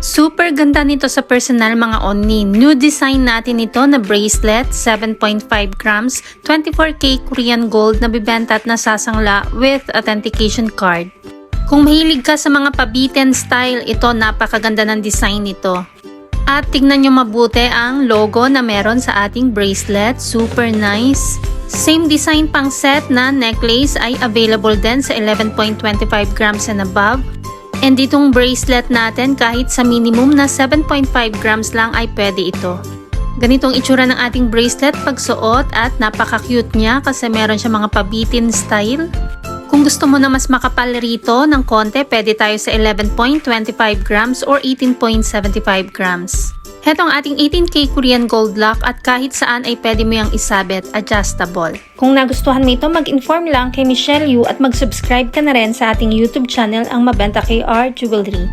Super ganda nito sa personal mga onni. New design natin ito na bracelet, 7.5 grams, 24K Korean gold na bibenta at nasasangla with authentication card. Kung mahilig ka sa mga pabitin style, ito napakaganda ng design nito. At tignan nyo mabuti ang logo na meron sa ating bracelet, super nice. Same design pang set na necklace ay available din sa 11.25 grams and above. And ditong bracelet natin kahit sa minimum na 7.5 grams lang ay pwede ito. Ganitong itsura ng ating bracelet pag suot at napaka-cute niya kasi meron siya mga pabitin style. Kung gusto mo na mas makapal rito ng konti, pwede tayo sa 11.25 grams or 18.75 grams. Heto ang ating 18K Korean gold lock at kahit saan ay pwede mo yung isabit, adjustable. Kung nagustuhan mo ito, mag-inform lang kay Michelle Yu at mag-subscribe ka na rin sa ating YouTube channel ang Mabenta KR Jewelry.